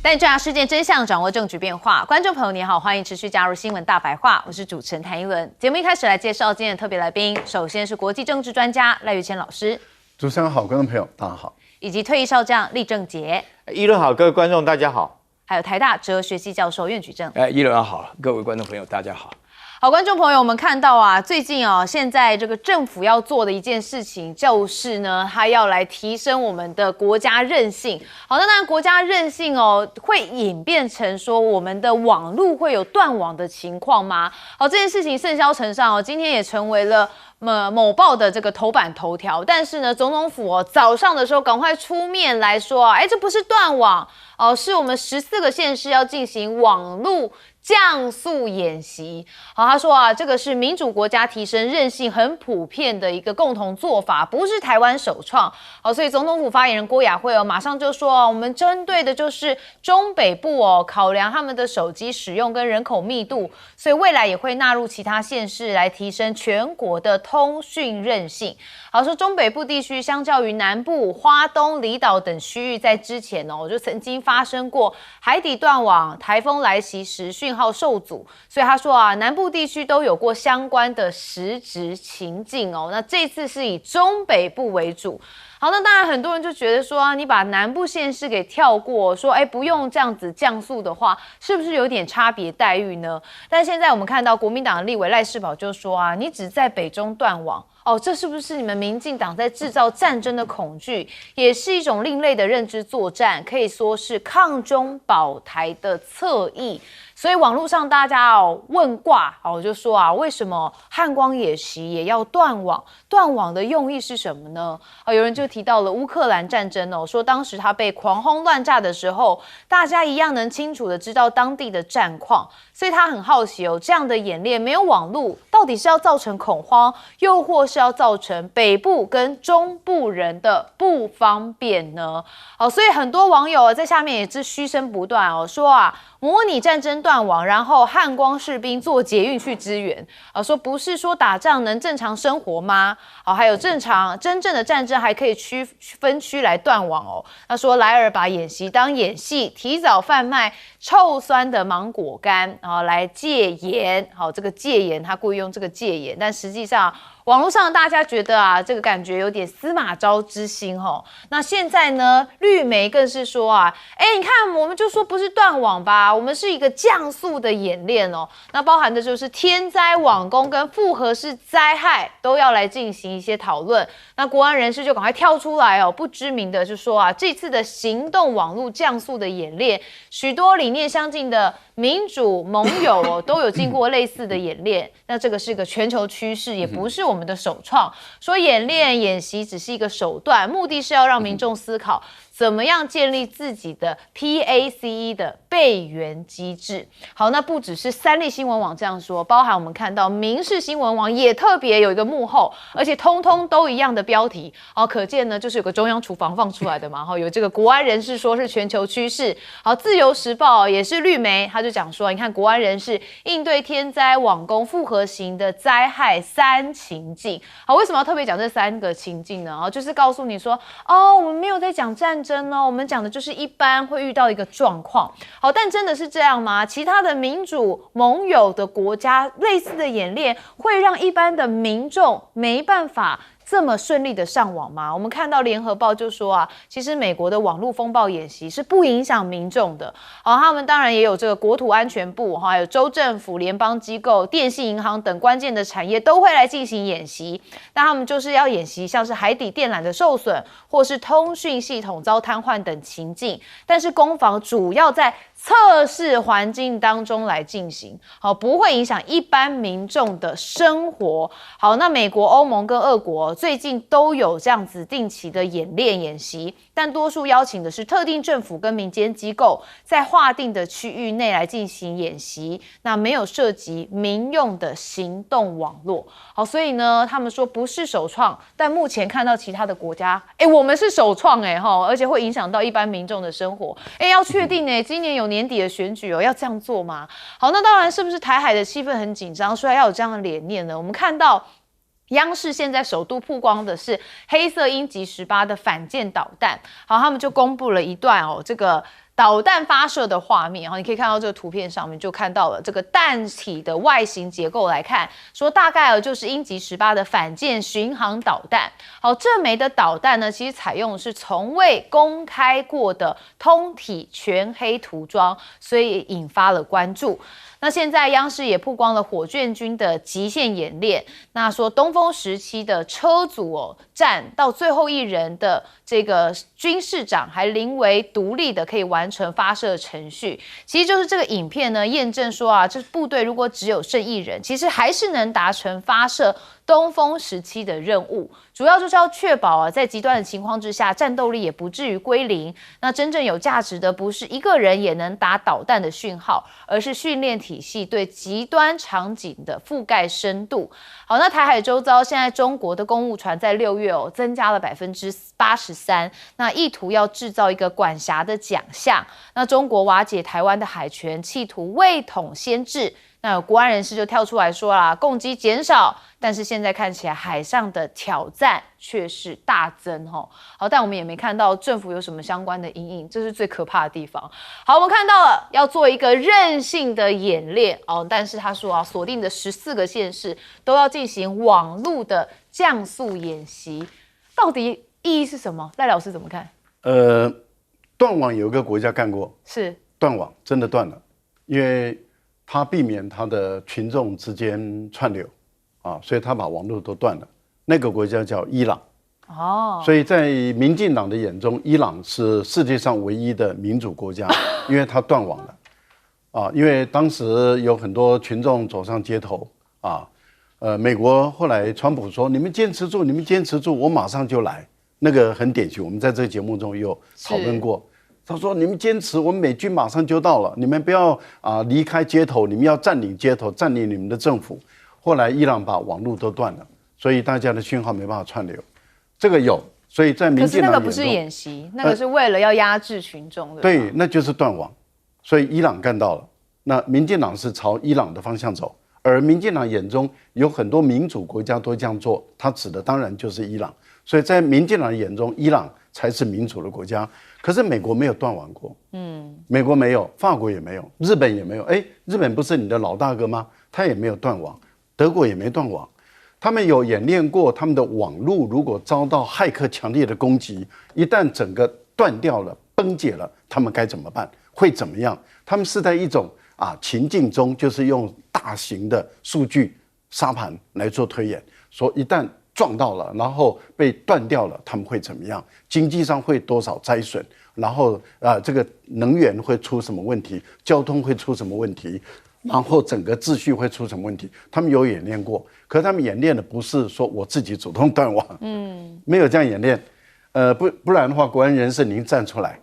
带你追查事件真相，掌握证据变化。观众朋友你好，欢迎持续加入新闻大白话，我是主持人谭一伦。节目一开始来介绍今天的特别来宾，首先是国际政治专家赖岳谦老师。主持人好，观众朋友大家好。以及退役少将厉正杰。一伦好，各位观众大家好。还有台大哲学系教授苑举正。一伦好，各位观众朋友大家好。好，观众朋友，我们看到啊，最近啊，现在这个政府要做的一件事情，就是呢，它要来提升我们的国家韧性。好，那当然，国家韧性哦，会演变成说我们的网路会有断网的情况吗？好，这件事情甚嚣尘上哦，今天也成为了某报的这个头版头条。但是呢，总统府哦，早上的时候赶快出面来说啊，这不是断网哦，是我们14个县市要进行网路降速演习。好，他说啊，这个是民主国家提升韧性很普遍的一个共同做法，不是台湾首创。好，所以总统府发言人郭雅慧哦，马上就说我们针对的就是中北部哦，考量他们的手机使用跟人口密度，所以未来也会纳入其他县市来提升全国的通讯韧性。好，说中北部地区相较于南部、花东、离岛等区域，在之前哦，就曾经发生过海底断网、台风来袭时讯号受阻，所以他说啊，南部地区都有过相关的实质情境哦。那这次是以中北部为主。好，那当然很多人就觉得说你把南部县市给跳过，说不用这样子降速的话，是不是有点差别待遇呢？但现在我们看到国民党的立委赖士葆就说啊，你只在北中断网。这是不是你们民进党在制造战争的恐惧，也是一种另类的认知作战，可以说是抗中保台的侧翼。所以网络上大家问卦就说啊，为什么汉光演习也要断网？断网的用意是什么呢？有人就提到了乌克兰战争说当时他被狂轰乱炸的时候，大家一样能清楚的知道当地的战况，所以他很好奇这样的演练没有网路，到底是要造成恐慌，又或是要造成北部跟中部人的不方便呢？所以很多网友在下面也是嘘声不断说啊，模拟战争断网，然后汉光士兵坐捷运去支援说不是说打仗能正常生活吗？还有真正的战争还可以分区来断网他说莱尔把演习当演戏，提早贩卖臭酸的芒果干来戒严。好，这个戒严他故意用这个戒严，但实际上网络上大家觉得啊，这个感觉有点司马昭之心那现在呢，绿媒更是说啊，你看我们就说不是断网吧，我们是一个降速的演练那包含的就是天灾网攻跟复合式灾害都要来进行一些讨论。那国安人士就赶快跳出来不知名的就说啊，这次的行动网络降速的演练，许多理念相近的民主盟友都有经过类似的演练。那这个是个全球趋势，也不是我们的首创。说演练演习只是一个手段，目的是要让民众思考怎么样建立自己的 PACE 的备援机制。好，那不只是三立新闻网这样说，包含我们看到民视新闻网也特别有一个幕后，而且通通都一样的标题可见呢就是有个中央厨房放出来的嘛有这个国安人士说是全球趋势。好，自由时报也是绿媒，他就讲说，你看国安人士应对天灾网攻复合型的灾害3情境。好，为什么要特别讲这3个情境呢？就是告诉你说我们没有在讲战争我们讲的就是一般会遇到一个状况。好，但真的是这样吗？其他的民主盟友的国家类似的演练会让一般的民众没办法这么顺利的上网吗？我们看到联合报就说啊，其实美国的网络风暴演习是不影响民众的。他们当然也有这个国土安全部，还有州政府、联邦机构、电信银行等关键的产业都会来进行演习。那他们就是要演习像是海底电缆的受损，或是通讯系统遭瘫痪等情境。但是攻防主要在测试环境当中来进行，好，不会影响一般民众的生活。好，那美国、欧盟跟俄国最近都有这样子定期的演练演习，但多数邀请的是特定政府跟民间机构在划定的区域内来进行演习，那没有涉及民用的行动网络。好，所以呢，他们说不是首创，但目前看到其他的国家，我们是首创而且会影响到一般民众的生活。要确定今年有年底的选举要这样做吗？好，那当然是不是台海的气氛很紧张，所以要有这样的理念呢？我们看到央视现在首度曝光的是黑色鹰击18的反舰导弹。好，他们就公布了一段这个导弹发射的画面，你可以看到这个图片上面就看到了这个弹体的外形结构来看，说大概就是鹰击18的反舰巡航导弹。好，这枚的导弹呢，其实采用的是从未公开过的通体全黑涂装，所以引发了关注。那现在央视也曝光了火箭军的极限演练，那说东风17的车组战到最后一人的这个军士长还临危独立的可以完成发射程序。其实就是这个影片呢，验证说啊，这部队如果只有剩1人，其实还是能达成发射东风17的任务，主要就是要确保啊，在极端的情况之下，战斗力也不至于归零。那真正有价值的不是一个人也能打导弹的讯号，而是训练体系对极端场景的覆盖深度。好，那台海周遭现在中国的公务船在6月增加了83%，那意图要制造一个管辖的奖项。那中国瓦解台湾的海权，企图未统先治。那有国安人士就跳出来说啦，共机减少，但是现在看起来海上的挑战却是大增好，但我们也没看到政府有什么相关的因应，这是最可怕的地方。好，我们看到了要做一个韧性的演练但是他说锁定的14个县市都要进行网路的降速演习，到底意义是什么？赖老师怎么看？断网有一个国家干过，是断网真的断了，因为他避免他的群众之间串流所以他把网络都断了。那个国家叫伊朗所以在民进党的眼中，伊朗是世界上唯一的民主国家，因为他断网了因为当时有很多群众走上街头美国后来川普说你们坚持住，你们坚持住，我马上就来，那个很典型，我们在这个节目中有讨论过。他说：“你们坚持，我们美军马上就到了，你们不要离开街头，你们要占领街头，占领你们的政府。”后来伊朗把网路都断了，所以大家的讯号没办法串流。这个有，所以在民进党眼中，可是那个不是演习，那个是为了要压制群众的。对，那就是断网，所以伊朗干到了。那民进党是朝伊朗的方向走，而民进党眼中有很多民主国家都这样做，他指的当然就是伊朗。所以在民进党眼中，伊朗才是民主的国家。可是美国没有断网过，美国没有，法国也没有，日本也没有。日本不是你的老大哥吗？他也没有断网，德国也没断网。他们有演练过他们的网路，如果遭到骇客强烈的攻击，一旦整个断掉了、崩解了，他们该怎么办？会怎么样？他们是在一种情境中，就是用大型的数据沙盘来做推演，说一旦撞到了，然后被断掉了，他们会怎么样？经济上会多少灾损？然后这个能源会出什么问题？交通会出什么问题？然后整个秩序会出什么问题？他们有演练过，可是他们演练的不是说我自己主动断网，没有这样演练。不然的话，国安人士您站出来，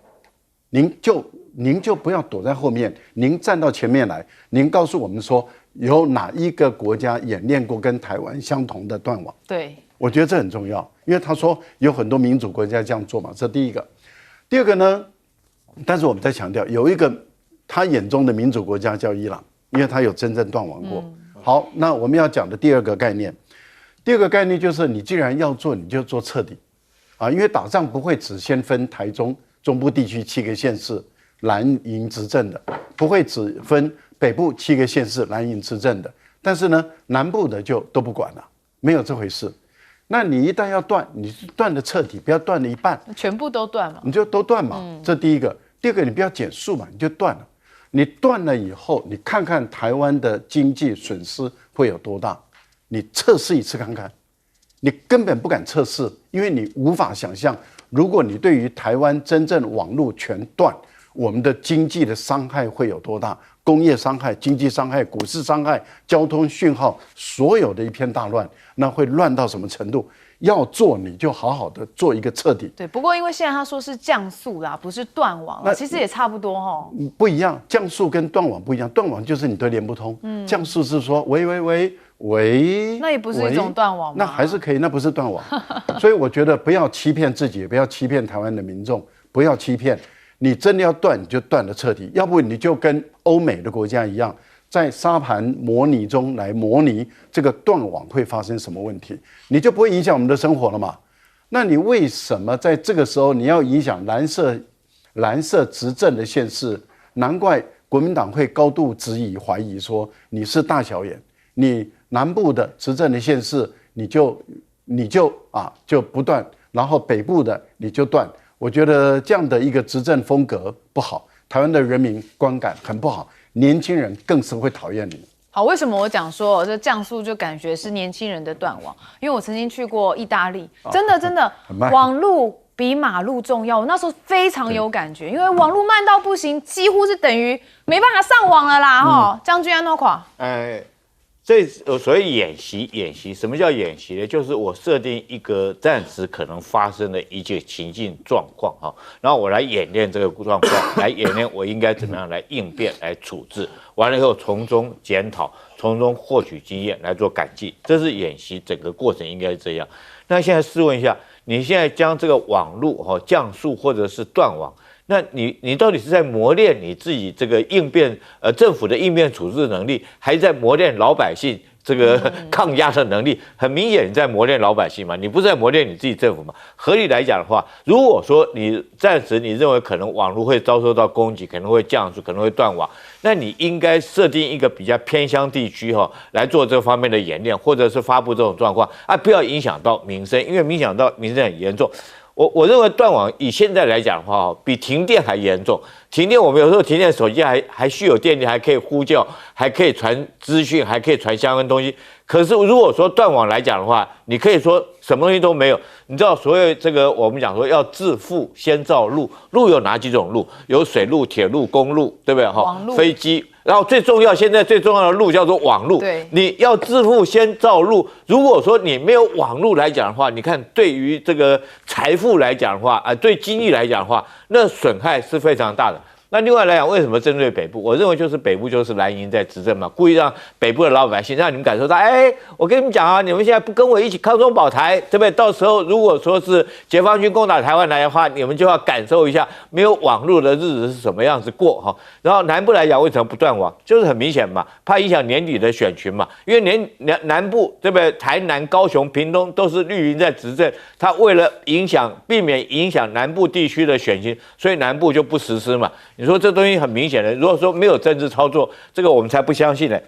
您就不要躲在后面，您站到前面来，您告诉我们说有哪一个国家演练过跟台湾相同的断网？对，我觉得这很重要，因为他说有很多民主国家这样做嘛，这第一个。第二个呢，但是我们在强调有一个他眼中的民主国家叫伊朗，因为他有真正断网过。好，那我们要讲的第二个概念就是你既然要做，你就做彻底因为打仗不会只先分台中中部地区7个县市蓝营执政的，不会只分北部7个县市蓝营执政的，但是呢，南部的就都不管了，没有这回事。那你一旦要断，你是断的彻底，不要断了一半，全部都断嘛，你就都断嘛。这第一个。第二个，你不要减速嘛，你就断了。你断了以后，你看看台湾的经济损失会有多大？你测试一次看看。你根本不敢测试，因为你无法想象，如果你对于台湾真正网络全断，我们的经济的伤害会有多大？工业伤害、经济伤害、股市伤害、交通讯号，所有的一片大乱，那会乱到什么程度？要做你就好好的做一个彻底。对，不过因为现在他说是降速啦，不是断网啦，其实也差不多不一样，降速跟断网不一样，断网就是你都连不通，降速是说喂，那也不是一种断网吗？那还是可以，那不是断网。所以我觉得不要欺骗自己，也不要欺骗台湾的民众，不要欺骗。你真的要断，你就断得彻底，要不你就跟欧美的国家一样，在沙盘模拟中来模拟这个断网会发生什么问题，你就不会影响我们的生活了嘛。那你为什么在这个时候你要影响蓝色蓝色执政的县市，难怪国民党会高度质疑怀疑说你是大小眼，你南部的执政的县市你就不断，然后北部的你就断。我觉得这样的一个执政风格不好，台湾的人民观感很不好，年轻人更是会讨厌你。好，为什么我讲说这降速就感觉是年轻人的断网？因为我曾经去过意大利，真的，网路比马路重要。我那时候非常有感觉，因为网路慢到不行，几乎是等于没办法上网了啦。将军安诺垮。这所谓演习，什么叫演习呢？就是我设定一个暂时可能发生的一切情境状况然后我来演练这个状况，来演练我应该怎么样来应变、来处置，完了以后从中检讨，从中获取经验来做改进，这是演习整个过程应该是这样。那现在试问一下，你现在将这个网路降速或者是断网，那你到底是在磨练你自己这个应变政府的应变处置能力，还是在磨练老百姓这个抗压的能力？很明显你在磨练老百姓嘛，你不是在磨练你自己政府嘛？合理来讲的话，如果说你暂时你认为可能网络会遭受到攻击，可能会降速，可能会断网，那你应该设定一个比较偏乡地区来做这方面的演练，或者是发布这种状况不要影响到民生，因为影响到民生很严重。我认为断网以现在来讲的话，比停电还严重。停电我们有时候停电，手机还蓄有电力，还可以呼叫，还可以传资讯，还可以传相关东西。可是如果说断网来讲的话，你可以说什么东西都没有。你知道，所谓这个我们讲说要致富先造路，路有哪几种路？有水路、铁路、公路，对不对？网路、飞机。然后现在最重要的路叫做网路。对，你要致富先造路。如果说你没有网路来讲的话，你看对于这个财富来讲的话，对经济来讲的话，那损害是非常大的。那另外来讲，为什么针对北部？我认为就是北部就是蓝营在执政嘛，故意让北部的老百姓让你们感受到，我跟你们讲啊，你们现在不跟我一起抗中保台，对不对？到时候如果说是解放军攻打台湾来的话，你们就要感受一下没有网络的日子是什么样子过然后南部来讲，为什么不断网？就是很明显嘛，怕影响年底的选群嘛，因为南部对不对？台南、高雄、屏东都是绿营在执政，他为了避免影响南部地区的选情，所以南部就不实施嘛。你说这东西很明显的，如果说没有政治操作，这个我们才不相信呢。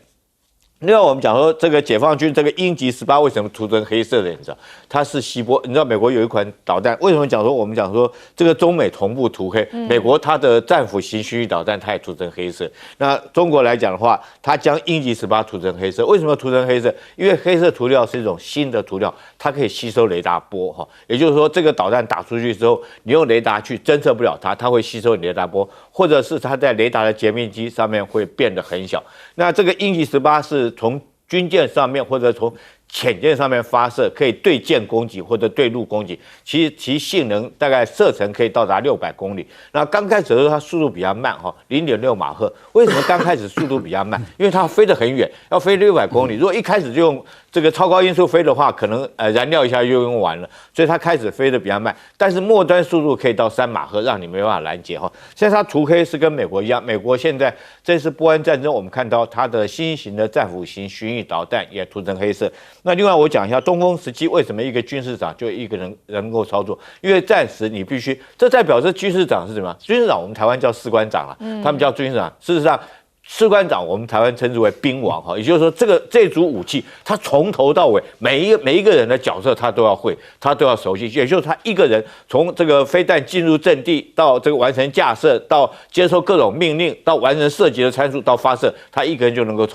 另外，我们讲说这个解放军这个鹰击18为什么涂成黑色的？你知道，它是希波。你知道美国有一款导弹，为什么我们讲说这个中美同步涂黑？美国它的战斧型巡弋导弹它也涂成黑色。那中国来讲的话，它将鹰击18涂成黑色。为什么涂成黑色？因为黑色涂料是一种新的涂料，它可以吸收雷达波也就是说，这个导弹打出去之后，你用雷达去侦测不了它，它会吸收雷达波，或者是它在雷达的截面积上面会变得很小。那这个鹰击18是从军舰上面或者从潜舰上面发射，可以对舰攻击或者对陆攻击，其性能大概射程可以到达600公里。那刚开始的时候它速度比较慢0.6马赫。为什么刚开始速度比较慢？因为它飞得很远，要飞600公里。如果一开始就用这个超高音速飞的话，可能燃料一下就用完了，所以它开始飞得比较慢。但是末端速度可以到3马赫，让你没办法拦截现在它涂黑是跟美国一样，美国现在这次波湾战争，我们看到它的新型的战斧型巡弋导弹也涂成黑色。那另外我讲一下东风17为什么一个军事长就一个人能够操作？因为暂时你必须，这代表这军事长是什么？军事长我们台湾叫士官长他们叫军事长。事实上，士官长我们台湾称之为兵王也就是说这组武器，他从头到尾每一个人的角色他都要会，他都要熟悉。也就是他一个人从这个飞弹进入阵地，到这个完成架设，到接受各种命令，到完成射击的参数，到发射，他一个人就能够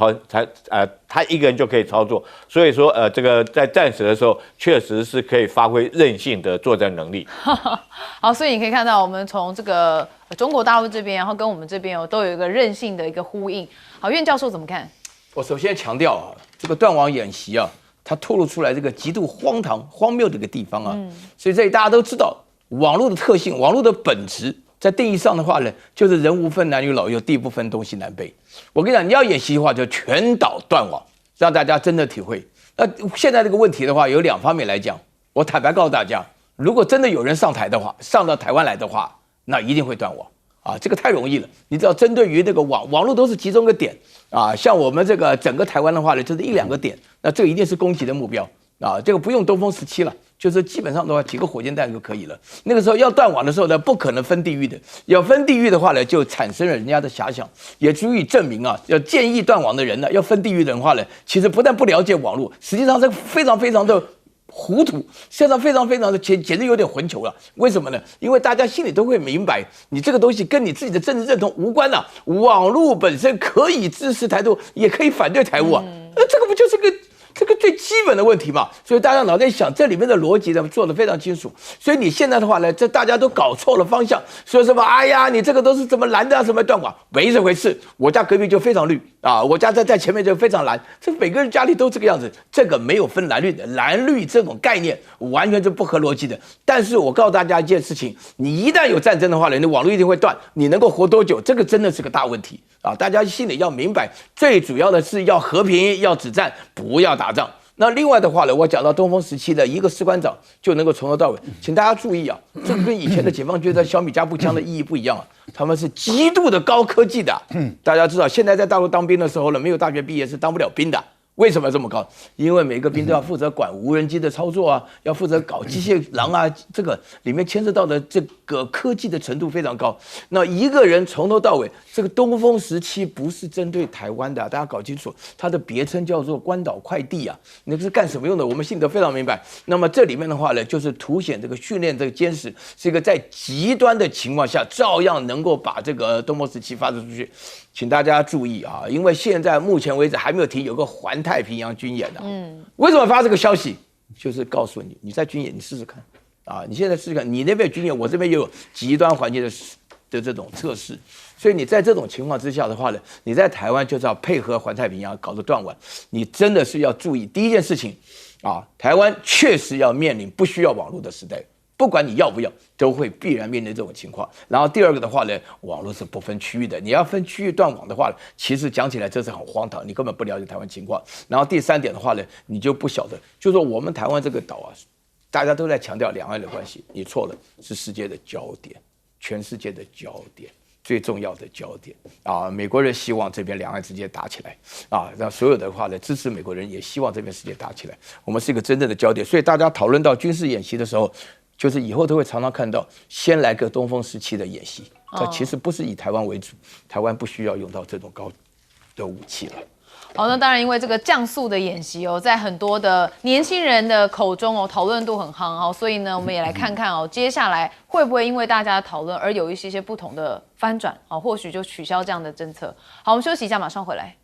他一个人就可以操作。所以说这个在战时的时候，确实是可以发挥韧性的作战能力。好，所以你可以看到我们从这个中国大陆这边，然后跟我们这边都有一个韧性的一个呼应。好，苑教授怎么看？我首先强调这个断网演习它透露出来这个极度荒谬的一个地方所以这里大家都知道，网络的特性，网络的本质，在定义上的话呢，就是人无分男女老幼，地不分东西南北。我跟你讲，你要演习的话，就全岛断网，让大家真的体会。那现在这个问题的话，有2方面来讲。我坦白告诉大家，如果真的有人上到台湾来的话，那一定会断网这个太容易了。你知道，针对于这个网络都是集中个点像我们这个整个台湾的话呢，就是1-2个点，那这个一定是攻击的目标这个不用东风17了，就是基本上的话，几个火箭弹就可以了。那个时候要断网的时候呢，不可能分地域的，要分地域的话呢，就产生了人家的遐想，也足以证明啊，要建议断网的人呢，要分地域的话呢，其实不但不了解网络，实际上是非常非常的糊涂，现在非常非常的简直有点混球了。为什么呢？因为大家心里都会明白，你这个东西跟你自己的政治认同无关啊。网络本身可以支持台独，也可以反对台独啊，这个不就是这个最基本的问题嘛，所以大家脑袋想这里面的逻辑呢做得非常清楚。所以你现在的话呢，这大家都搞错了方向，说什么哎呀，你这个都是怎么蓝的啊，什么断网，没这回事。我家隔壁就非常绿啊，我家在前面就非常蓝，这每个人家里都这个样子，这个没有分蓝绿的，蓝绿这种概念完全是不合逻辑的。但是我告诉大家一件事情，你一旦有战争的话呢，你网络一定会断，你能够活多久，这个真的是个大问题啊！大家心里要明白，最主要的是要和平，要止战，不要打仗。那另外的话呢，我讲到东风17的一个士官长就能够从头到尾，请大家注意啊，这个跟以前的解放军的小米加步枪的意义不一样啊，他们是极度的高科技的。大家知道，现在在大陆当兵的时候呢，没有大学毕业是当不了兵的。为什么这么高？因为每个兵都要负责管无人机的操作啊，要负责搞机械狼啊，这个里面牵涉到的这个科技的程度非常高。那一个人从头到尾，这个东风17不是针对台湾的，大家搞清楚，它的别称叫做关岛快递啊，那个是干什么用的？我们心里都非常明白。那么这里面的话呢，就是凸显这个训练这个歼十是一个在极端的情况下，照样能够把这个东风17发射出去。请大家注意啊，因为现在目前为止还没有提有个环太平洋军演的。为什么发这个消息？就是告诉你，你在军演你试试看啊，你现在试试看，你那边军演，我这边也有极端环境的这种测试，所以你在这种情况之下的话呢，你在台湾就是要配合环太平洋搞得断网，你真的是要注意第一件事情啊，台湾确实要面临不需要网络的时代。不管你要不要，都会必然面临这种情况。然后第二个的话呢，网络是不分区域的，你要分区域断网的话，其实讲起来这是很荒唐，你根本不了解台湾情况。然后第三点的话呢，你就不晓得，就是说我们台湾这个岛啊，大家都在强调两岸的关系，你错了，是世界的焦点，全世界的焦点。最重要的焦点啊，美国人希望这边两岸之间打起来啊，让所有的话呢支持美国人也希望这边世界打起来，我们是一个真正的焦点。所以大家讨论到军事演习的时候，就是以后都会常常看到，先来个东风17的演习，这其实不是以台湾为主，台湾不需要用到这种高的武器了。好，那当然，因为这个降速的演习哦，在很多的年轻人的口中哦，讨论度很夯哦，所以呢，我们也来看看哦，接下来会不会因为大家的讨论而有一些不同的翻转哦，或许就取消这样的政策。好，我们休息一下，马上回来。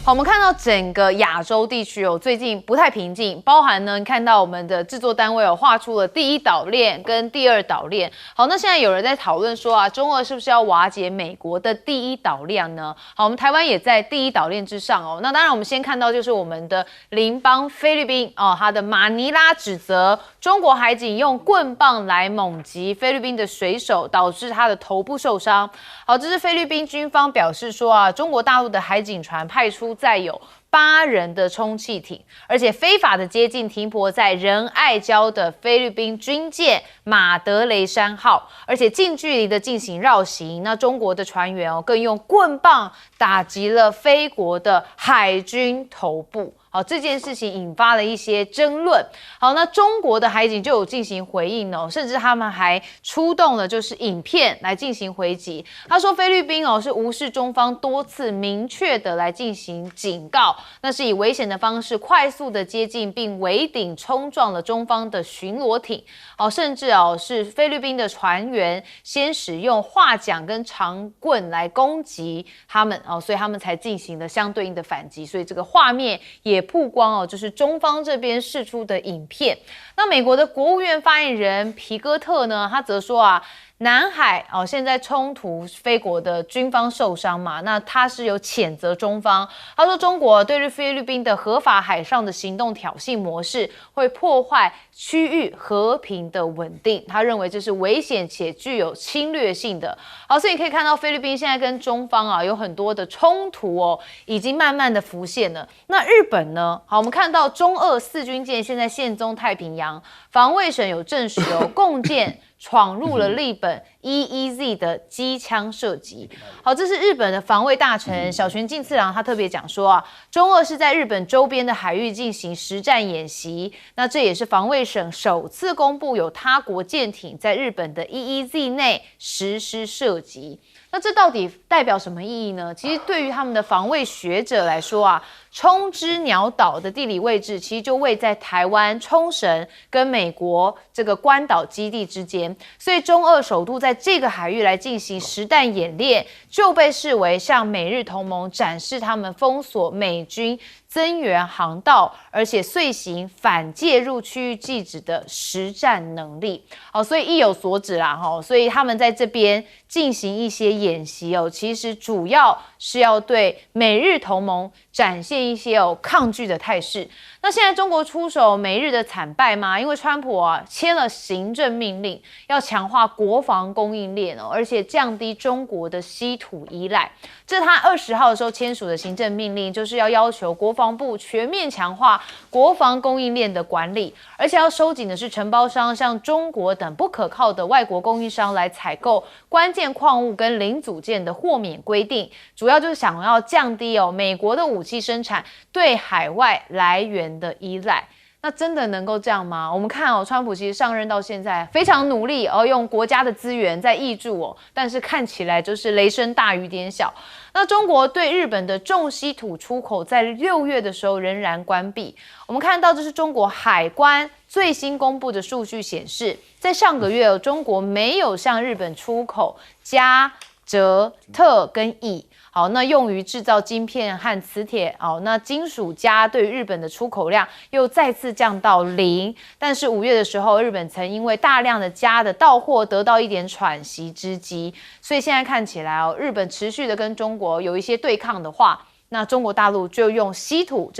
好，我们看到整个亚洲地区哦，最近不太平静，包含呢，你看到我们的制作单位有画出了第一岛链跟第二岛链。好，那现在有人在讨论说啊，中俄是不是要瓦解美国的第一岛链呢？好，我们台湾也在第一岛链之上哦。那当然，我们先看到就是我们的邻邦菲律宾哦，它的马尼拉指责中国海警用棍棒来猛击菲律宾的水手，导致他的头部受伤。好，这是菲律宾军方表示说啊，中国大陆的海警船派出载有8人的充气艇，而且非法的接近停泊在仁爱礁的菲律宾军舰马德雷山号，而且近距离的进行绕行。那中国的船员更用棍棒打击了菲国的海军头部。好，这件事情引发了一些争论。好，那中国的海警就有进行回应哦，甚至他们还出动了就是影片来进行回击。他说菲律宾是无视中方多次明确的来进行警告，那是以危险的方式快速的接近并围顶冲撞了中方的巡逻艇。甚至是菲律宾的船员先使用划桨跟长棍来攻击他们所以他们才进行了相对应的反击。所以这个画面也曝光就是中方这边释出的影片。那美国的国务院发言人皮戈特呢，他则说啊，南海现在冲突，菲国的军方受伤嘛，那他是有谴责中方。他说中国对菲律宾的合法海上的行动挑衅模式，会破坏区域和平的稳定。他认为这是危险且具有侵略性的。好，所以你可以看到菲律宾现在跟中方有很多的冲突已经慢慢的浮现了。那日本呢？好，我们看到中俄4军舰现在现踪太平洋，防卫省有证实共建闯入了日本 EEZ 的机枪射击。好，这是日本的防卫大臣小泉进次郎他特别讲说啊，中俄是在日本周边的海域进行实战演习，那这也是防卫省首次公布有他国舰艇在日本的 EEZ 内实施射击。那这到底代表什么意义呢？其实对于他们的防卫学者来说啊，冲之鸟岛的地理位置其实就位在台湾冲绳跟美国这个关岛基地之间，所以中俄首度在这个海域来进行实弹演练，就被视为向美日同盟展示他们封锁美军增援航道，而且遂行反介入区域拒止的实战能力。好，所以意有所指啦，所以他们在这边进行一些演习哦，其实主要是要对美日同盟展现一些抗拒的态势。那现在中国出手美日的惨败吗？因为川普签了行政命令，要强化国防供应链而且降低中国的稀土依赖。这是他20号的时候签署的行政命令，就是要求国防部全面强化国防供应链的管理，而且要收紧的是承包商像中国等不可靠的外国供应商来采购关键矿物跟零组件的豁免规定，主要就是想要降低美国的武器生产对海外来源的依赖。那真的能够这样吗？我们看川普其实上任到现在非常努力用国家的资源在挹注但是看起来就是雷声大雨点小。那中国对日本的重稀土出口在6月的时候仍然关闭。我们看到这是中国海关最新公布的数据显示，在上个月中国没有向日本出口镓、锗、锗跟铱。好，那用于制造晶片和磁铁，那金属镓对于日本的出口量又再次降到0。但是5月的时候，日本曾因为大量的镓的到货得到一点喘息之机，所以现在看起来日本持续的跟中国有一些对抗的话，那中国大陆就用稀土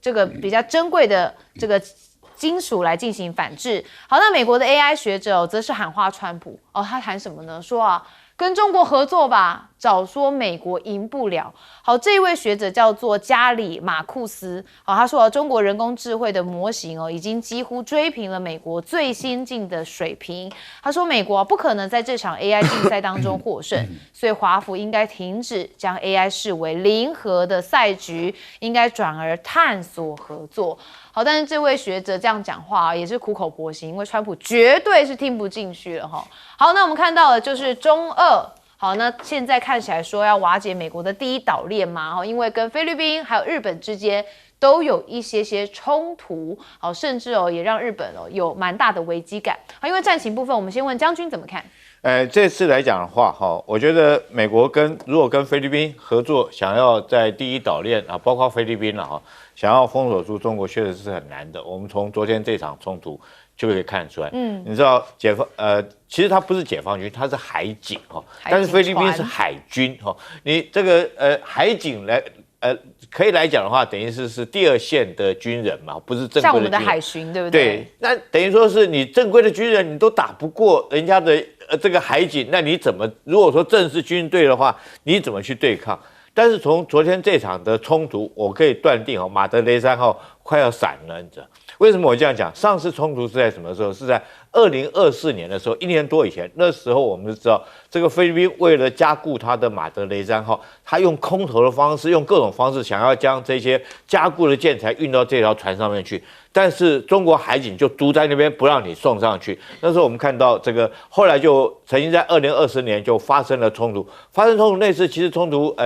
这个比较珍贵的这个金属来进行反制。好，那美国的 AI 学者则是喊话川普他谈什么呢？说跟中国合作吧，早说美国赢不了。好，这一位学者叫做加里马库斯。好，他说中国人工智慧的模型已经几乎追平了美国最先进的水平。他说美国不可能在这场 AI 竞赛当中获胜，所以华府应该停止将 AI 视为零和的赛局，应该转而探索合作。好，但是这位学者这样讲话也是苦口婆心，因为川普绝对是听不进去了好，那我们看到的就是中俄。好，那现在看起来说要瓦解美国的第一岛链嘛，因为跟菲律宾还有日本之间都有一些冲突，好，甚至也让日本有蛮大的危机感。好，因为战情部分，我们先问将军怎么看？这次来讲的话，我觉得美国如果跟菲律宾合作，想要在第一岛链包括菲律宾了想要封锁住中国，确实是很难的。我们从昨天这场冲突就可以看得出来。你知道其实它不是解放军，它是海警但是菲律宾是海军你这个海警来可以来讲的话，等于是第2线的军人嘛，不是正规的军人。像我们的海巡，对不对？对，那等于说是你正规的军人，你都打不过人家的这个海警，那你怎么如果说正式军队的话，你怎么去对抗？但是从昨天这场的冲突，我可以断定马德雷山号快要散了，你知道为什么我这样讲？上次冲突是在什么时候？是在2024年的时候，1年多以前。那时候我们就知道，这个菲律宾为了加固它的马德雷山号，他用空投的方式，用各种方式想要将这些加固的建材运到这条船上面去。但是中国海警就堵在那边不让你送上去。那时候我们看到这个，后来就曾经在2020年就发生了冲突。发生冲突那次其实冲突，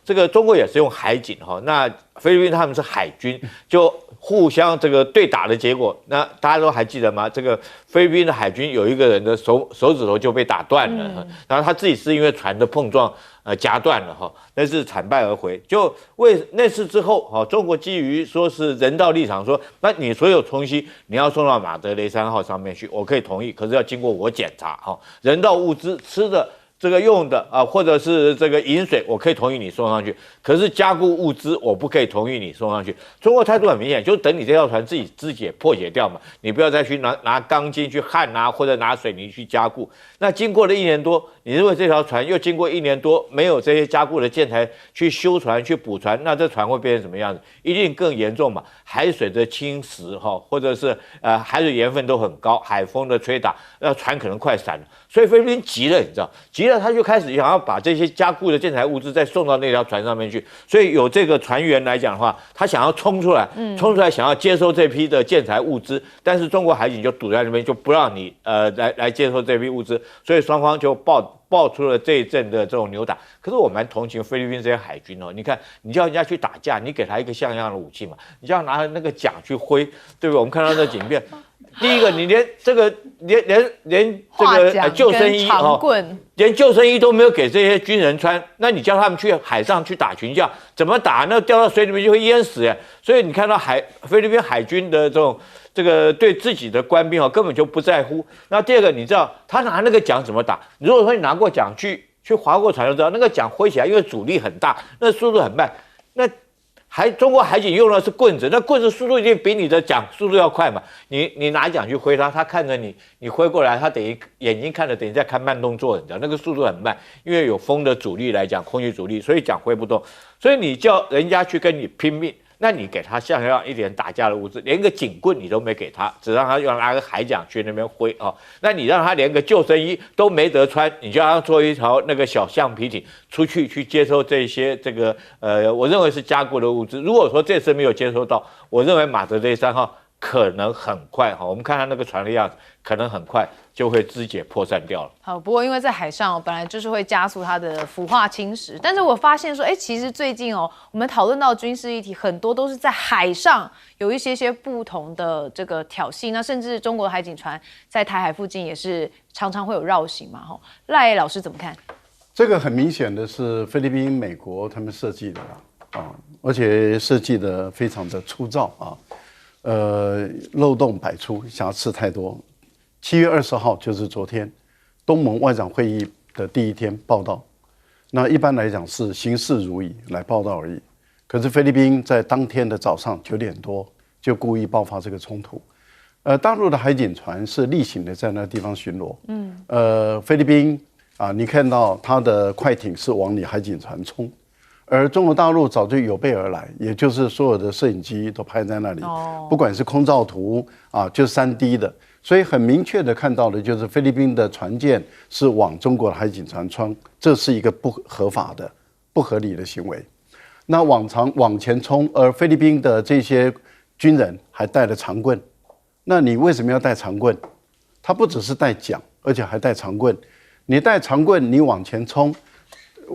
这个中国也是用海警那菲律宾他们是海军，就互相这个对打的结果，那大家都还记得吗？这个菲律宾的海军有一个人的手指头就被打断了，然后他自己是因为船的碰撞夹断了那是惨败而回。就为那次之后中国基于说是人道立场说，那你所有东西你要送到马德雷山号上面去，我可以同意，可是要经过我检查人道物资吃的。这个用的啊，或者是这个饮水，我可以同意你送上去，可是加固物资我不可以同意你送上去。中国态度很明显，就等你这条船自己也破解掉嘛，你不要再去拿钢筋去焊啊，或者拿水泥去加固。那经过了1年多，你认为这条船又经过1年多没有这些加固的建材去修船去补船，那这船会变成什么样子？一定更严重嘛，海水的侵蚀哈，或者是海水盐分都很高，海风的吹打，那船可能快散了。所以菲律宾急了，你知道，急了他就开始想要把这些加固的建材物资再送到那条船上面去。所以有这个船员来讲的话，他想要冲出来，想要接收这批的建材物资，但是中国海警就堵在那边，就不让你来接收这批物资，所以双方就爆出了这一阵的这种扭打。可是我蛮同情菲律宾这些海军哦，你看，你叫人家去打架，你给他一个像样的武器嘛，你叫他拿那个桨去挥，对不对？我们看到那警片。第一个，你连这个连这个救生衣连救生衣都没有给这些军人穿，那你叫他们去海上去打群架，怎么打？那掉到水里面就会淹死哎。所以你看到菲律宾海军的这个对自己的官兵根本就不在乎。那第二个，你知道他拿那个桨怎么打？如果说你拿过桨去划过船就知道，那个桨挥起来，因为阻力很大，那速度很慢，那。中国海警用的是棍子，那棍子速度一定比你的桨速度要快嘛？你拿桨去挥它，它看着你挥过来，它等于眼睛看着，等于在看慢动作，你知道那个速度很慢，因为有风的阻力来讲，空气阻力，所以桨挥不动。所以你叫人家去跟你拼命，那你给他像样一点打架的物资，连个警棍你都没给他，只让他拿个海桨去那边挥啊。那你让他连个救生衣都没得穿，你就让他做一条那个小橡皮艇出去接收这些我认为是加固的物资。如果说这次没有接收到，我认为马德雷3号可能很快哈，我们看他那个船的样子，可能很快就会肢解破散掉了。好，不过因为在海上本来就是会加速它的腐化侵蚀，但是我发现说，其实最近我们讨论到军事议题很多都是在海上有一些不同的这个挑衅，那甚至中国海警船在台海附近也是常常会有绕行嘛。赖老师怎么看？这个很明显的是菲律宾、美国他们设计的啊，而且设计的非常的粗糙啊。漏洞百出，瑕疵太多。7月20号就是昨天，东盟外长会议的第一天报道。那一般来讲是行事如仪来报道而已。可是菲律宾在当天的早上9点多就故意爆发这个冲突。大陆的海警船是例行的在那个地方巡逻。菲律宾你看到它的快艇是往你海警船冲。而中国大陆早就有备而来，也就是所有的摄影机都拍在那里，不管是空照图就是3D 的，所以很明确的看到的就是菲律宾的船舰是往中国的海警船冲，这是一个不合法的、不合理的行为。那往前冲，而菲律宾的这些军人还带了长棍，那你为什么要带长棍？他不只是带桨，而且还带长棍。你带长棍，你往前冲。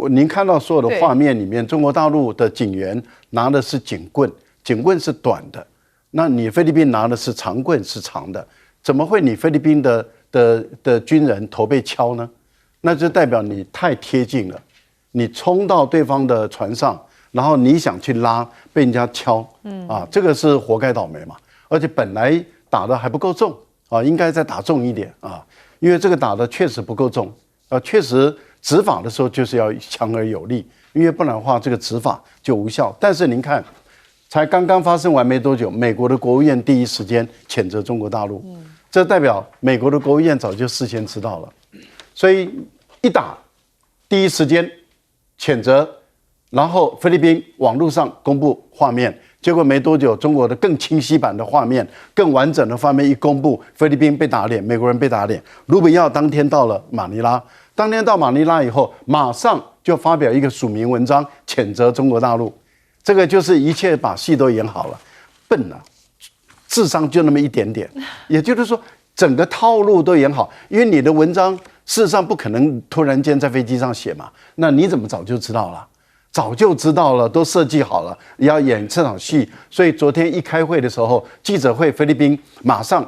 您看到所有的画面里面，中国大陆的警员拿的是警棍，警棍是短的，那你菲律宾拿的是长棍，是长的，怎么会你菲律宾的军人头被敲呢？那就代表你太贴近了，你冲到对方的船上，然后你想去拉，被人家敲，这个是活该倒霉嘛。而且本来打的还不够重应该再打重一点因为这个打的确实不够重确实。执法的时候就是要强而有力，因为不然的话，这个执法就无效。但是您看，才刚刚发生完没多久，美国的国务院第一时间谴责中国大陆，这代表美国的国务院早就事先知道了，所以一打，第一时间谴责，然后菲律宾网络上公布画面，结果没多久，中国的更清晰版的画面、更完整的画面一公布，菲律宾被打脸，美国人被打脸。卢比奥当天到了马尼拉。当天到马尼拉以后，马上就发表一个署名文章，谴责中国大陆。这个就是一切把戏都演好了，笨智商就那么一点点。也就是说，整个套路都演好，因为你的文章事实上不可能突然间在飞机上写嘛，那你怎么早就知道了？早就知道了，都设计好了，要演这场戏。所以昨天一开会的时候，记者会，菲律宾马上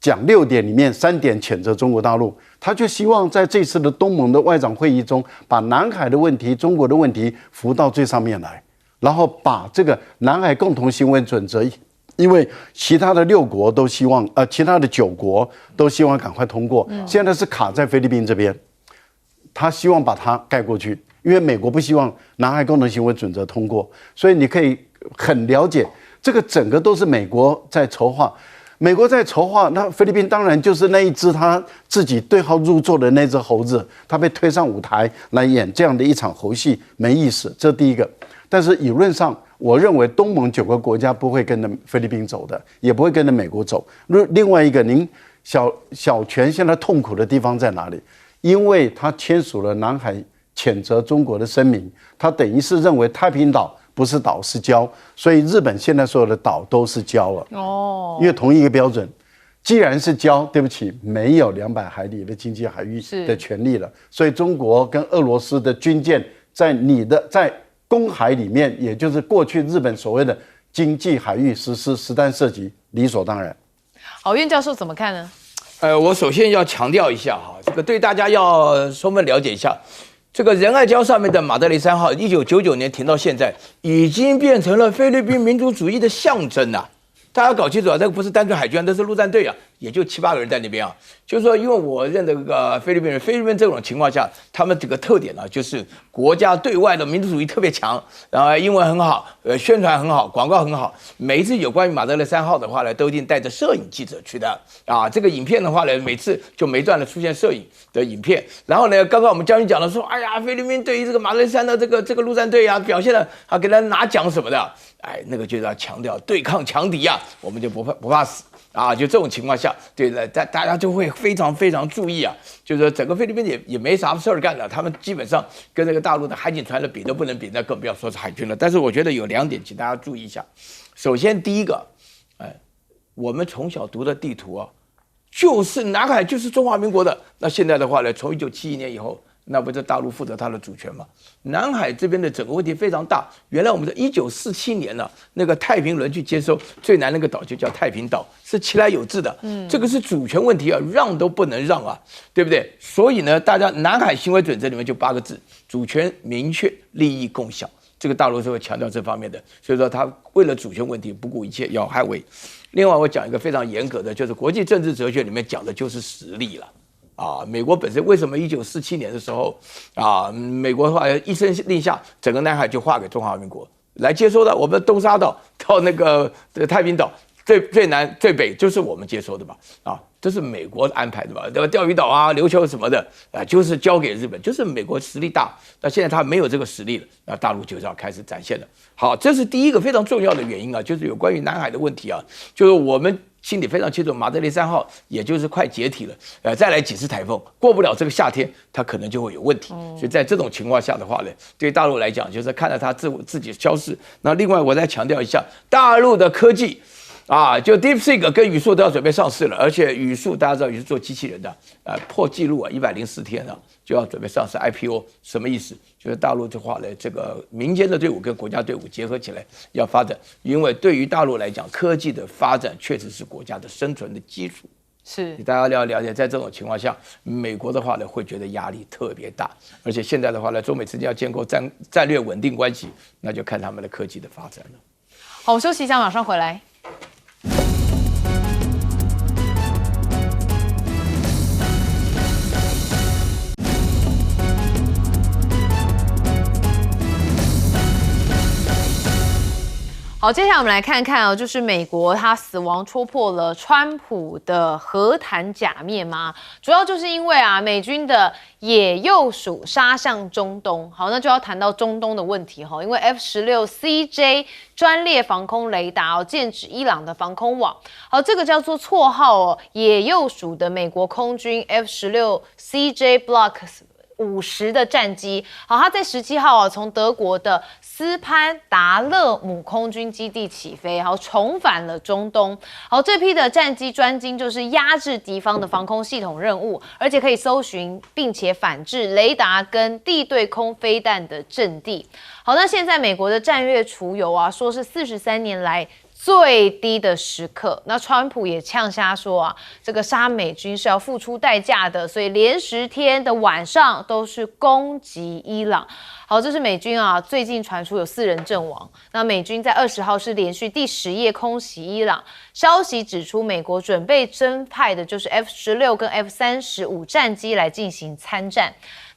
讲6点里面3点谴责中国大陆，他就希望在这次的东盟的外长会议中，把南海的问题、中国的问题浮到最上面来，然后把这个南海共同行为准则，因为其他的6国都希望，其他的9国都希望赶快通过，现在是卡在菲律宾这边。他希望把它盖过去，因为美国不希望南海共同行为准则通过，所以你可以很了解，这个整个都是美国在筹划。美国在筹划，那菲律宾当然就是那一只他自己对号入座的那只猴子，他被推上舞台来演这样的一场猴戏，没意思。这第一个。但是理论上，我认为东盟9个国家不会跟着菲律宾走的，也不会跟着美国走。另外一个，您小泉现在痛苦的地方在哪里？因为他签署了南海谴责中国的声明，他等于是认为太平岛不是岛是礁，所以日本现在所有的岛都是礁了。哦，因为同一个标准，既然是礁，对不起，没有200海里的经济海域的权利了。所以中国跟俄罗斯的军舰在公海里面，也就是过去日本所谓的经济海域实施实弹射击，理所当然。好，苑教授怎么看呢？我首先要强调一下哈，这个对大家要充分了解一下。这个仁爱礁上面的马德雷3号，1999年停到现在，已经变成了菲律宾民族主义的象征啊！大家搞清楚啊，这个不是单纯海军，这是陆战队啊，也就7、8个人在那边啊。就是说，因为我认得这个菲律宾人，菲律宾这种情况下，他们这个特点呢，就是国家对外的民族主义特别强，然后英文很好，宣传很好，广告很好。每一次有关于马德雷3号的话呢，都一定带着摄影记者去的啊。这个影片的话呢，每次就没断的出现摄影的影片。然后呢，刚刚我们将军讲了说，哎呀，菲律宾对于这个马德雷3的这个陆战队啊，表现的啊，给他拿奖什么的。哎，那个就是要强调对抗强敌啊，我们就不怕死啊！就这种情况下，对的，大家就会非常非常注意啊。就是说整个菲律宾也没啥事儿干的，他们基本上跟这个大陆的海警船的比都不能比，那更不要说是海军了。但是我觉得有2点，请大家注意一下。首先，第一个，我们从小读的地图啊，就是南海就是中华民国的。那现在的话呢，从1971年以后。那不是大陆负责它的主权吗？南海这边的整个问题非常大。原来我们在1947年呢，那个太平轮去接收最南那个岛就叫太平岛，是其来有自的。这个是主权问题啊，让都不能让啊，对不对？所以呢，大家南海行为准则里面就8个字：主权明确，利益共享。这个大陆是会强调这方面的，所以说他为了主权问题不顾一切要捍卫。另外，我讲一个非常严格的，就是国际政治哲学里面讲的就是实力了。啊，美国本身为什么1947年的时候啊，美国的话一声令下，整个南海就划给中华民国来接收的。我们东沙岛到那个太平岛最南最北就是我们接收的吧？啊，这是美国安排的吧？对吧？钓鱼岛啊、琉球什么的啊，就是交给日本，就是美国实力大。那现在他没有这个实力了，那大陆就是要开始展现了。好，这是第一个非常重要的原因啊，就是有关于南海的问题啊，就是我们。心里非常清楚，马德雷3号也就是快解体了，再来几次台风，过不了这个夏天，它可能就会有问题。所以在这种情况下的话呢，对大陆来讲，就是看到它自己消失。那另外我再强调一下，大陆的科技啊，就 DeepSeek 跟语速都要准备上市了，而且语速大家知道也是做机器人的，破纪录啊，104天啊就要准备上市 IPO， 什么意思？就是大陆的话呢，这个民间的队伍跟国家队伍结合起来要发展，因为对于大陆来讲，科技的发展确实是国家的生存的基础。是，大家要了解，在这种情况下，美国的话呢会觉得压力特别大，而且现在的话呢，中美之间要建构战略稳定关系，那就看他们的科技的发展了。好，我休息一下，马上回来。好，接下来我们来看看哦，就是美国他死亡戳破了川普的和谈假面吗？主要就是因为啊，美军的野鼬鼠杀向中东。好，那就要谈到中东的问题哈，因为 F-16CJ 专列防空雷达哦，剑指伊朗的防空网。好，这个叫做绰号哦野鼬鼠的美国空军 F-16CJ Block 50的战机，好，它在17号啊，从德国的斯潘达勒姆空军基地起飞，好，重返了中东。好，这批的战机专精就是压制敌方的防空系统任务，而且可以搜寻并且反制雷达跟地对空飞弹的阵地。好，那现在美国的战略储油啊，说是43年来最低的时刻。那川普也呛瞎说啊，这个杀美军是要付出代价的，所以连10天的晚上都是攻击伊朗。好，这是美军啊，最近传出有4人阵亡。那美军在20号是连续第10夜空袭伊朗。消息指出，美国准备增派的就是 F-16跟 F-35战机来进行参战。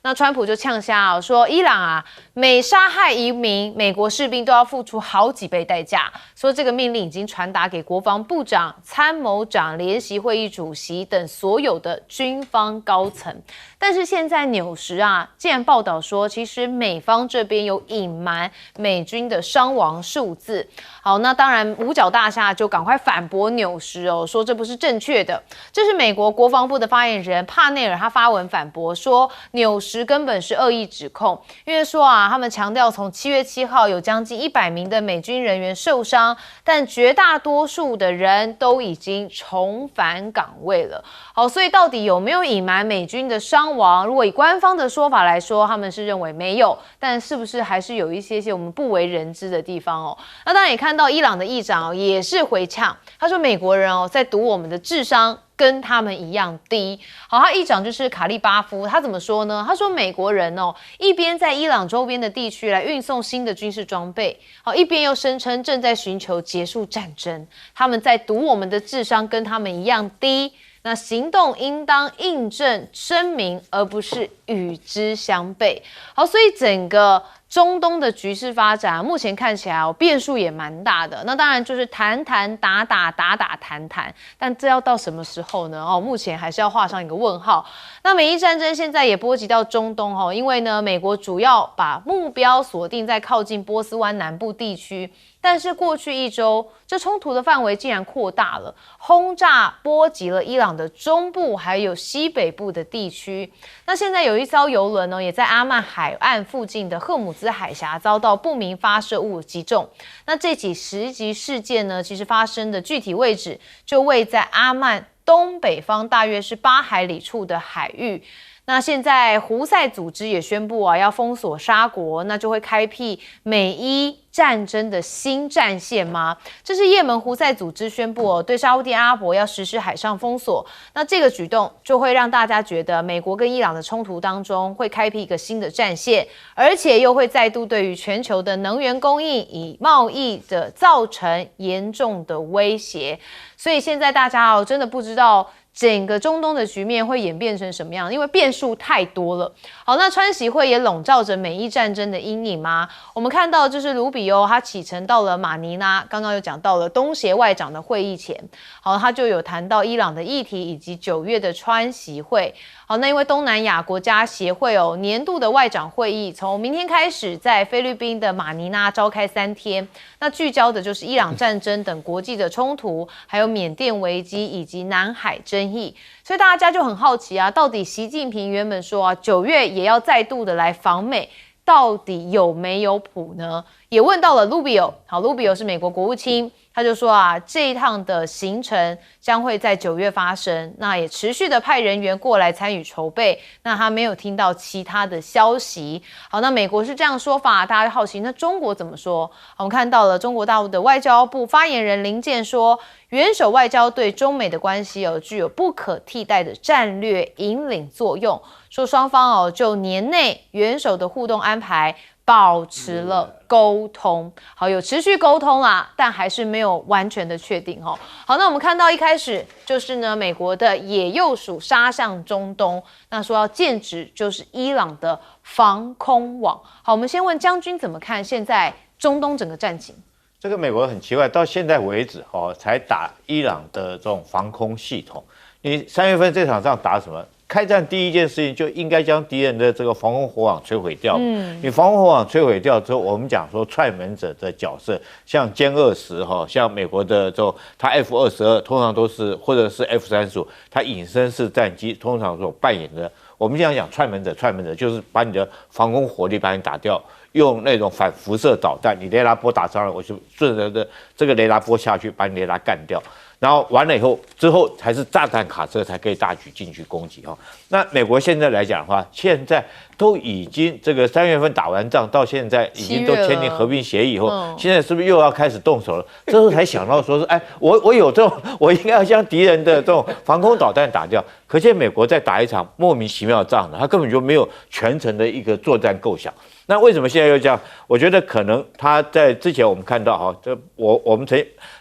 那川普就呛瞎啊，说伊朗啊，每杀害一名美国士兵都要付出好几倍代价，说这个命令已经传达给国防部长、参谋长、联席会议主席等所有的军方高层。但是现在纽时啊，竟然报道说，其实美方这边有隐瞒美军的伤亡数字。好，那当然五角大厦就赶快反驳纽时哦，说这不是正确的。这是美国国防部的发言人帕内尔他发文反驳说，纽时根本是恶意指控，因为说啊，他们强调从7月7号有将近100名的美军人员受伤，但绝大多数的人都已经重返岗位了。好，所以到底有没有隐瞒美军的伤亡？如果以官方的说法来说，他们是认为没有，但是不是还是有一些我们不为人知的地方哦？那当然也看到伊朗的议长也是回呛，他说美国人在赌我们的智商跟他们一样低。好，他议长就是卡利巴夫，他怎么说呢？他说美国人一边在伊朗周边的地区来运送新的军事装备，好，一边又声称正在寻求结束战争，他们在赌我们的智商跟他们一样低。那行动应当印证声明，而不是与之相悖。好，所以整个中东的局势发展，目前看起来变数也蛮大的。那当然就是谈谈打打打打谈谈，但这要到什么时候呢？目前还是要画上一个问号。那美伊战争现在也波及到中东因为呢，美国主要把目标锁定在靠近波斯湾南部地区。但是过去1周，这冲突的范围竟然扩大了，轰炸波及了伊朗的中部还有西北部的地区。那现在有一艘邮轮也在阿曼海岸附近的赫姆兹海峡遭到不明发射物击中。那这起袭击事件呢，其实发生的具体位置就位在阿曼东北方大约是8海里处的海域。那现在胡塞组织也宣布要封锁沙国，那就会开辟美伊战争的新战线吗？这是也门胡塞组织宣布对沙烏地阿拉伯要实施海上封锁。那这个举动就会让大家觉得美国跟伊朗的冲突当中会开辟一个新的战线，而且又会再度对于全球的能源供应以贸易的造成严重的威胁。所以现在大家真的不知道整个中东的局面会演变成什么样，因为变数太多了。好，那川习会也笼罩着美伊战争的阴影吗？我们看到就是卢比欧他启程到了马尼拉，刚刚有讲到了东协外长的会议前，好，他就有谈到伊朗的议题以及9月的川习会。好，那因为东南亚国家协会年度的外长会议从明天开始在菲律宾的马尼拉召开3天，那聚焦的就是伊朗战争等国际的冲突，还有缅甸危机以及南海争议。所以大家就很好奇啊，到底习近平原本说9月也要再度的来访美，到底有没有谱呢？也问到了 Rubio， 好 ，Rubio 是美国国务卿，他就说这一趟的行程将会在9月发生，那也持续的派人员过来参与筹备，那他没有听到其他的消息。好，那美国是这样说法，大家好奇，那中国怎么说？我们看到了中国大陆的外交部发言人林健说，元首外交对中美的关系具有不可替代的战略引领作用，说双方就年内元首的互动安排保持了沟通，好，有持续沟通啦，但还是没有完全的确定好，那我们看到一开始就是呢，美国的野鼬鼠杀向中东，那说要剑指就是伊朗的防空网。好，我们先问将军怎么看现在中东整个战情？这个美国很奇怪，到现在为止才打伊朗的这种防空系统。你3月份这场仗打什么？开战第一件事情就应该将敌人的这个防空火网摧毁掉。你防空火网摧毁掉之后，我们讲说踹门者的角色，像歼20像美国的这种，它 F-22通常都是或者是 F-35，它隐身式战机通常所扮演的，我们这样讲踹门者就是把你的防空火力把你打掉，用那种反辐射导弹，你雷达波打伤了，我就顺着的这个雷达波下去把你雷达干掉。然后完了以后，之后才是炸弹卡车才可以大举进去攻击那美国现在来讲的话，现在都已经这个3月份打完仗，到现在已经都签订和平协议以后，现在是不是又要开始动手了？这时候才想到说是，我有这种，我应该要将敌人的这种防空导弹打掉。可见美国在打一场莫名其妙的仗他根本就没有全程的一个作战构想。那为什么现在又这样？我觉得可能他在之前我们看到哈，我们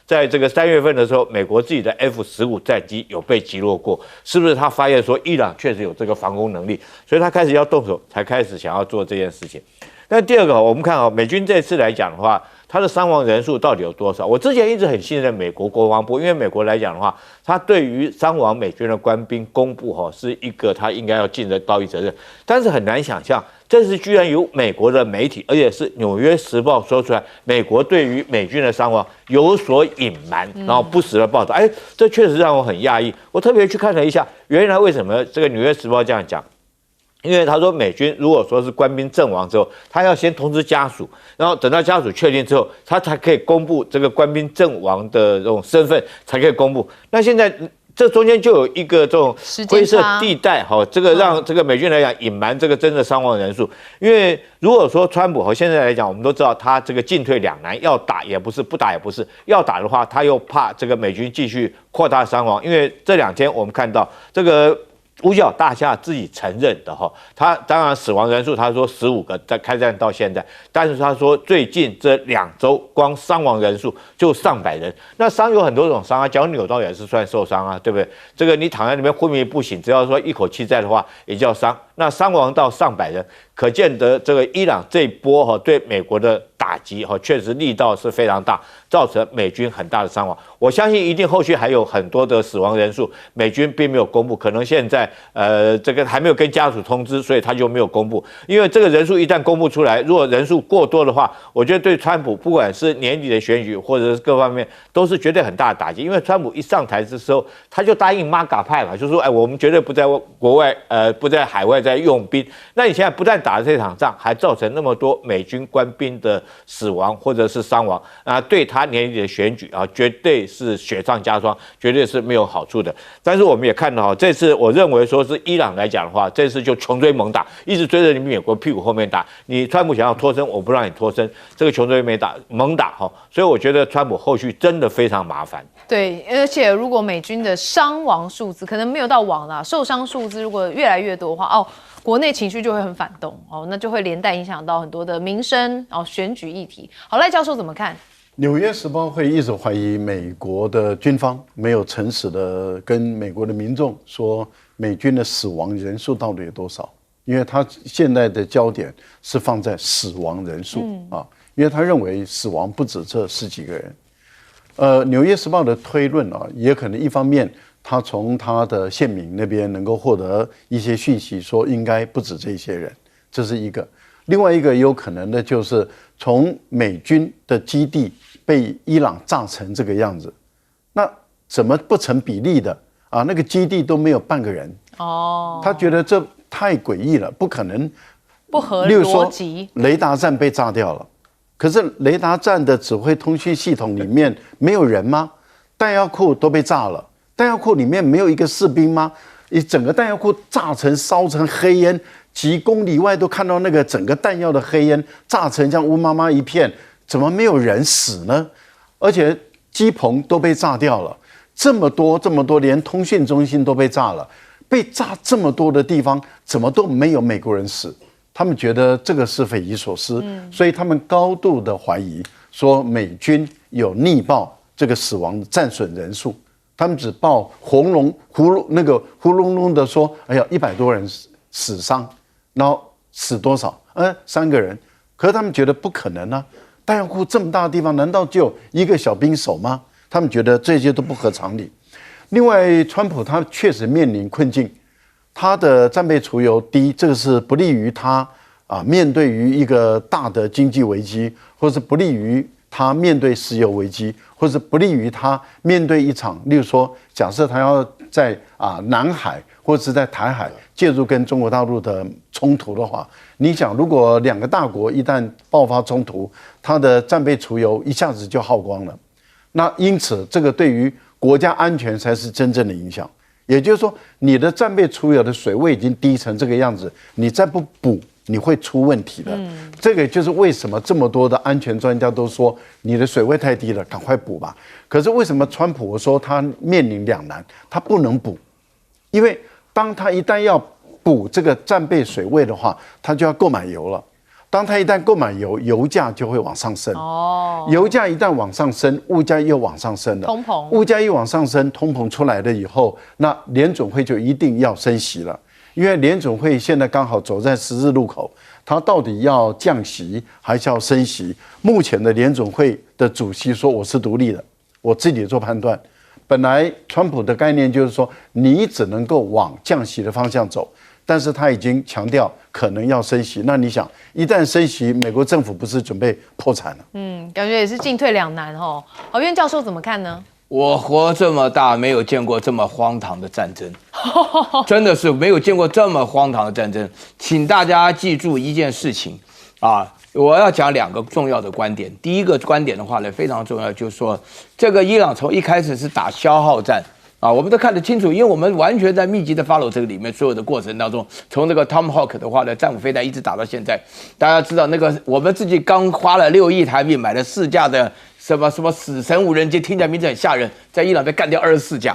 在这个3月份的时候，美国自己的 F-15战机有被击落过，是不是他发现说伊朗确实有这个防空能力，所以他开始要动手，才开始想要做这件事情。那第二个，我们看啊，美军这次来讲的话，他的伤亡人数到底有多少？我之前一直很信任美国国防部，因为美国来讲的话，他对于伤亡美军的官兵公布是一个他应该要尽的道义责任。但是很难想象，这次居然由美国的媒体，而且是《纽约时报》说出来，美国对于美军的伤亡有所隐瞒，然后不实的报道。这确实让我很讶异。我特别去看了一下，原来为什么这个《纽约时报》这样讲？因为他说，美军如果说是官兵阵亡之后，他要先通知家属，然后等到家属确定之后，他才可以公布这个官兵阵亡的这种身份，才可以公布。那现在这中间就有一个这种灰色地带，这个让这个美军来讲隐瞒这个真的伤亡人数。因为如果说川普现在来讲，我们都知道他这个进退两难，要打也不是，不打也不是，要打的话，他又怕这个美军继续扩大伤亡。因为这2天我们看到这个五角大厦自己承认的他当然死亡人数他说15个，在开战到现在，但是他说最近这2周光伤亡人数就上百人。那伤有很多种伤啊，脚扭到也是算受伤啊，对不对？这个你躺在里面昏迷不醒，只要说一口气在的话，也叫伤。那伤亡到上百人，可见得这个伊朗这一波对美国的打击确实力道是非常大，造成美军很大的伤亡。我相信一定后续还有很多的死亡人数，美军并没有公布，可能现在这个还没有跟家属通知，所以他就没有公布。因为这个人数一旦公布出来，如果人数过多的话，我觉得对川普不管是年底的选举或者是各方面都是绝对很大的打击。因为川普一上台的时候，他就答应MAGA派嘛，就说我们绝对不在国外不在海外在用兵。那你现在不但打了这场仗，还造成那么多美军官兵的死亡或者是伤亡对他年底的选举绝对是雪上加霜，绝对是没有好处的。但是我们也看到这次我认为说是伊朗来讲的话，这次就穷追猛打，一直追着你美国屁股后面打。你川普想要脱身，我不让你脱身，这个穷追猛打所以我觉得川普后续真的非常麻烦。对，而且如果美军的伤亡数字可能没有到亡啦，受伤数字如果越来越多的话，国内情绪就会很反动那就会连带影响到很多的民生选举议题。好，赖教授怎么看？纽约时报会一直怀疑美国的军方没有诚实的跟美国的民众说美军的死亡人数到底有多少，因为他现在的焦点是放在死亡人数因为他认为死亡不止这10几个人。纽约时报的推论也可能一方面他从他的县民那边能够获得一些讯息，说应该不止这些人，这是一个。另外一个有可能的就是从美军的基地被伊朗炸成这个样子，那怎么不成比例的那个基地都没有半个人他觉得这太诡异了，不可能，不合逻辑。雷达站被炸掉了，可是雷达站的指挥通讯系统里面没有人吗？弹药库都被炸了，弹药库里面没有一个士兵吗？你整个弹药库炸成烧成黑烟，几公里外都看到那个整个弹药的黑烟，炸成像乌麻麻一片，怎么没有人死呢？而且机棚都被炸掉了，这么多，连通讯中心都被炸了，被炸这么多的地方，怎么都没有美国人死？他们觉得这个是匪夷所思，所以他们高度的怀疑说美军有逆报这个死亡战损人数，他们只报糊弄的说，哎呀，100多人死伤，然后死多少？3个人。可是他们觉得不可能啊，弹药库这么大的地方，难道就一个小兵手吗？他们觉得这些都不合常理。另外，川普他确实面临困境，他的战备储油低，这个是不利于他面对于一个大的经济危机，或是不利于他面对石油危机，或是不利于他面对一场，例如说，假设他要在南海或者是在台海介入跟中国大陆的冲突的话，你想，如果2个大国一旦爆发冲突，他的战备储油一下子就耗光了。那因此，这个对于国家安全才是真正的影响。也就是说，你的战备储油的水位已经低成这个样子，你再不补，你会出问题的。这个就是为什么这么多的安全专家都说你的水位太低了，赶快补吧。可是为什么川普说他面临两难，他不能补？因为当他一旦要补这个战备水位的话，他就要购买油了。当他一旦购买油，油价就会往上升。哦，油价一旦往上升，物价又往上升了。通膨，物价一往上升，通膨出来了以后，那联准会就一定要升息了。因为联准会现在刚好走在十字路口，它到底要降息还是要升息？目前的联准会的主席说我是独立的，我自己做判断。本来川普的概念就是说，你只能够往降息的方向走，但是他已经强调可能要升息。那你想，一旦升息，美国政府不是准备破产了？感觉也是进退两难哦。郝渊教授怎么看呢？我活这么大没有见过这么荒唐的战争，真的是没有见过这么荒唐的战争。请大家记住一件事情啊，我要讲2个重要的观点。第一个观点的话呢，非常重要，就是说这个伊朗从一开始是打消耗战啊，我们都看得清楚，因为我们完全在密集的 follow 这个里面所有的过程当中，从这个 Tomahawk 的话呢，战斧飞弹一直打到现在。大家知道那个我们自己刚花了6亿台币买了4架的。什么死神无人机，听起来名字很吓人，在伊朗被干掉24架，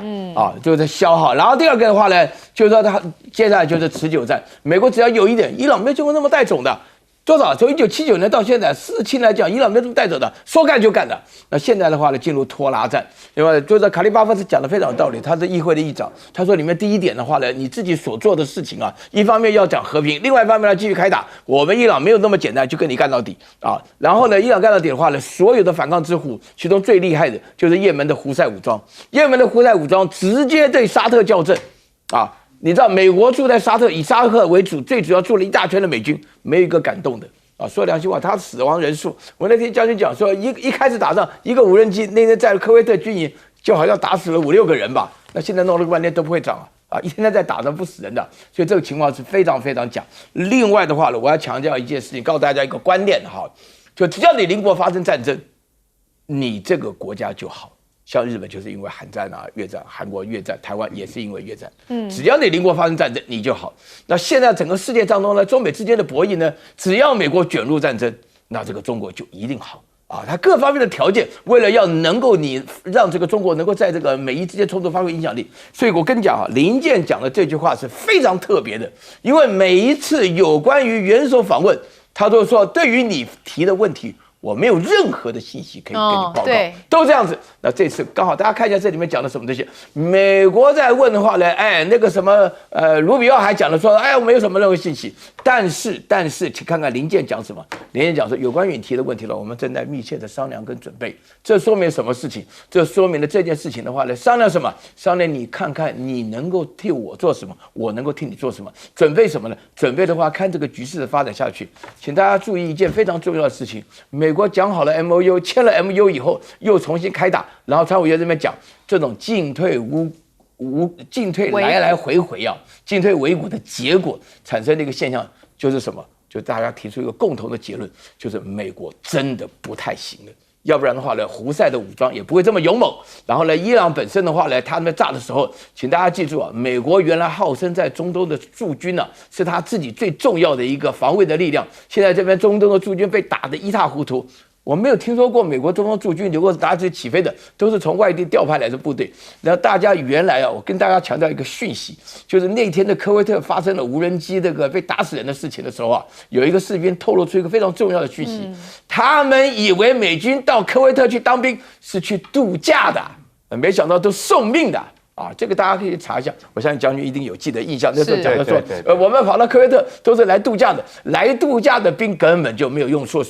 就是在消耗。然后第二个的话呢，就是说它接下来就是持久战。美国只要有一点，伊朗没有见过那么带种的，多少？从1979年到现在，47来讲，伊朗没有这么带走的，说干就干的。那现在的话呢，进入拖拉战。另外，就是卡利巴夫斯讲的非常有道理，他是议会的议长，他说里面第一点的话呢，你自己所做的事情啊，一方面要讲和平，另外一方面要继续开打。我们伊朗没有那么简单，就跟你干到底啊。然后呢，伊朗干到底的话呢，所有的反抗之虎，其中最厉害的就是也门的胡塞武装。也门的胡塞武装直接对沙特校正啊。你知道美国住在沙特，以沙特为主，最主要住了一大圈的美军，没有一个敢动的啊！说良心话，他死亡人数，我那天将军讲说，一开始打仗，一个无人机那天在科威特军营就好像打死了5、6个人吧，那现在弄了个半天都不会涨啊！一天天在打的不死人的，所以这个情况是非常非常假。另外的话呢，我要强调一件事情，告诉大家一个观念哈，就只要你邻国发生战争，你这个国家就好。像日本就是因为韩战啊、越战，韩国越战，台湾也是因为越战。只要你邻国发生战争，你就好。那现在整个世界当中呢，中美之间的博弈呢，只要美国卷入战争，那这个中国就一定好啊。它各方面的条件，为了要能够你让这个中国能够在这个美伊之间冲突发挥影响力，所以我跟你讲啊，林健讲的这句话是非常特别的，因为每一次有关于元首访问，他都说对于你提的问题。我没有任何的信息可以跟你报告，都这样子。那这次刚好大家看一下这里面讲的什么东西。美国在问的话呢，那个什么卢比奥还讲了说，我没有什么任何信息。但是，请看看林健讲什么。林健讲说，有关于你提的问题了，我们正在密切的商量跟准备。这说明什么事情？这说明了这件事情的话呢，商量什么？商量你看看你能够替我做什么，我能够替你做什么？准备什么呢？准备的话，看这个局势的发展下去。请大家注意一件非常重要的事情。美国讲好了 MOU， 签了 MOU 以后，又重新开打，然后川普又这边讲这种进退进退来回啊，进退维谷的结果产生的一个现象就是什么？就大家提出一个共同的结论，就是美国真的不太行了。要不然的话呢，胡塞的武装也不会这么勇猛。然后呢，伊朗本身的话呢，他们炸的时候，请大家记住啊，美国原来号称在中东的驻军呢，是他自己最重要的一个防卫的力量。现在这边中东的驻军被打得一塌糊涂。我没有听说过美国中东驻军如果是打起起飞的，都是从外地调派来的部队。然后大家原来啊，我跟大家强调一个讯息，就是那天的科威特发生了无人机这个被打死人的事情的时候啊，有一个士兵透露出一个非常重要的讯息，他们以为美军到科威特去当兵是去度假的，没想到都送命的。啊，这个大家可以查一下，我相信将军一定有记得印象。那时候讲的说，我们跑到科威特都是来度假的，来度假的兵根本就没有用错。